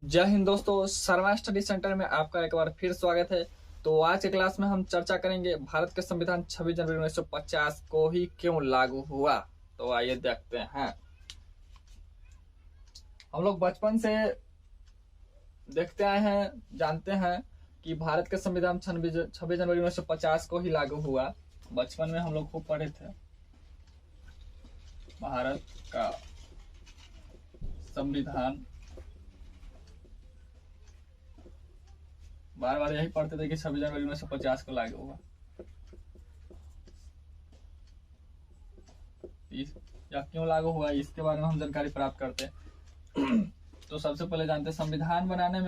जय हिंद दोस्तों, Sharma study centre में आपका एक बार फिर स्वागत है। तो आज के क्लास में हम चर्चा करेंगे भारत के संविधान 26 जनवरी 1950 को ही क्यों लागू हुआ। तो आइए देखते हैं। हम लोग बचपन से देखते आए हैं, जानते हैं कि भारत के संविधान 26 जनवरी 1950 को ही लागू हुआ। बचपन में हम लोग खूब पढ़े थे। भारत का संविधान बार बार यही पढ़ते थे कि 26 जनवरी 1950 को लागू हुआ। या क्यों लागू हुआ, इसके बारे में हम जानकारी प्राप्त करते हैं। तो सबसे पहले जानते हैं संविधान बनाने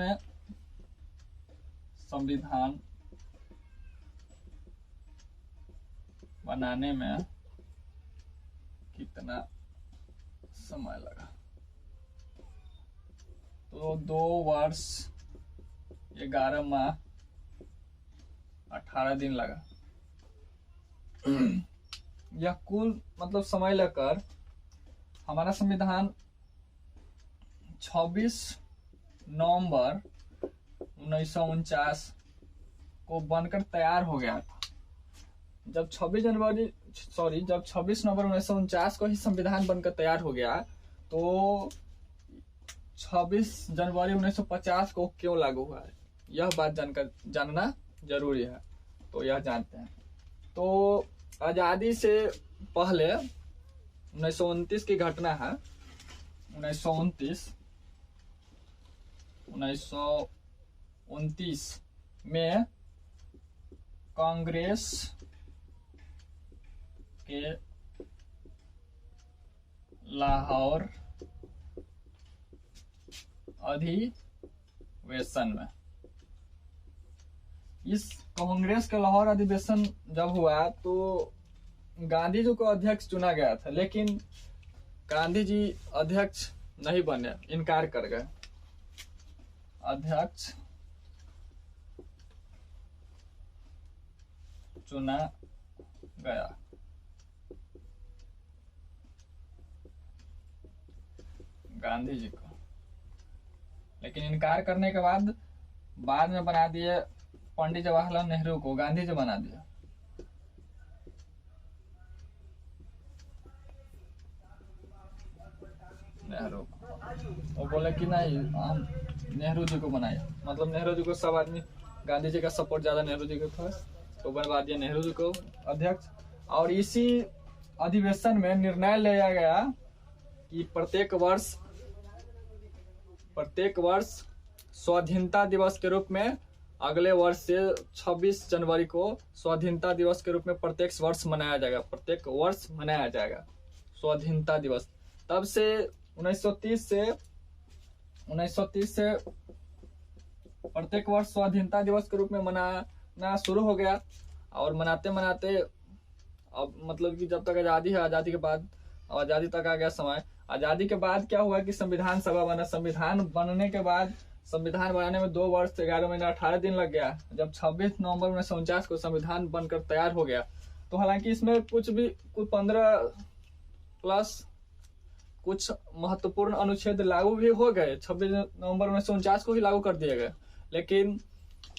में कितना समय लगा। तो 2 वर्ष 11 माह 18 दिन लगा। यह कुल मतलब समय लेकर हमारा संविधान 26 नवंबर 1949 को बनकर तैयार हो गया था। जब 26 नवंबर 1949 को ही संविधान बनकर तैयार हो गया, तो 26 जनवरी 1950 को क्यों लागू हुआ है, यह बात जानना जरूरी है। तो यह जानते हैं। तो आजादी से पहले 1929 की घटना है। 1929 में कांग्रेस के लाहौर अधिवेशन में, इस कांग्रेस के लाहौर अधिवेशन जब हुआ तो गांधी जी को अध्यक्ष चुना गया था, लेकिन गांधी जी अध्यक्ष नहीं बने, इनकार कर गए। अध्यक्ष चुना गया, गांधी जी को, लेकिन इनकार करने के बाद में बना दिए पंडित जवाहरलाल नेहरू को, गांधी जी बना दिया। नेहरू वो बोले कि नहीं, हम नेहरू जी को बनाए। मतलब नेहरू जी को सब आदमी, गांधी जी का सपोर्ट ज्यादा नेहरू जी को था, तो बनवा दिया नेहरू जी को अध्यक्ष। और इसी अधिवेशन में निर्णय लिया गया कि प्रत्येक वर्ष स्वाधीनता दिवस के रूप में अगले वर्ष से 26 जनवरी को स्वाधीनता दिवस के रूप में प्रत्येक वर्ष मनाया जाएगा स्वाधीनता दिवस। तब से 1930 से प्रत्येक वर्ष स्वाधीनता दिवस के रूप में मनाना शुरू हो गया। और मनाते अब मतलब कि जब तक आजादी है, आजादी के बाद आजादी तक आ गया समय। आजादी के बाद क्या हुआ कि संविधान सभा बना। संविधान बनने के बाद संविधान बनाने में 2 वर्ष 11 महीने 18 दिन लग गया। जब 26 नवंबर 1949 को संविधान बनकर तैयार हो गया, तो हालांकि इसमें कुछ 15 प्लस कुछ महत्वपूर्ण अनुच्छेद लागू भी हो गए। 26 नवंबर 1949 को ही लागू कर दिए गए, लेकिन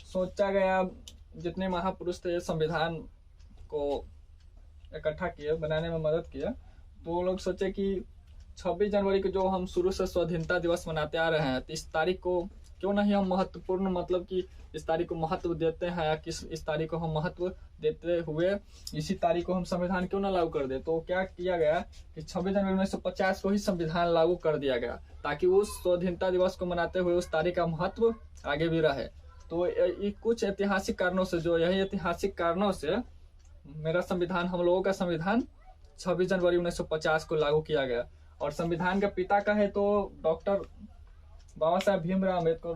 सोचा गया, जितने महापुरुष थे संविधान को इकट्ठा किए, बनाने में मदद किया, तो वो लोग सोचे कि 26 जनवरी को जो हम शुरू से स्वाधीनता दिवस मनाते आ रहे हैं, तो इस तारीख को क्यों नहीं हम महत्वपूर्ण, मतलब कि इस तारीख को महत्व देते हैं, या इस तारीख को हम महत्व देते हुए इसी तारीख को हम संविधान क्यों ना लागू कर दे। तो क्या किया गया कि 26 जनवरी 1950 को ही संविधान लागू कर दिया गया, ताकि उस स्वाधीनता दिवस को मनाते हुए उस तारीख का महत्व आगे भी रहे। तो ये कुछ ऐतिहासिक कारणों से मेरा संविधान, हम लोगों का संविधान 26 जनवरी 1950 को लागू किया गया। और संविधान का पिता का है तो डॉक्टर बाबा साहेब भीमराव अम्बेडकर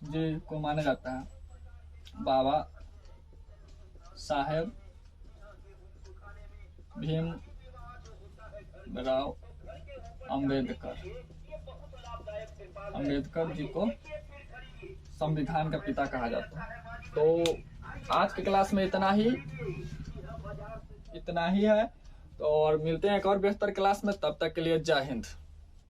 जी को माना जाता है। बाबा साहेब भीमराव अम्बेडकर जी को संविधान का पिता कहा जाता है। तो आज के क्लास में इतना ही है। तो और मिलते हैं एक और बेहतर क्लास में, तब तक के लिए जय हिंद।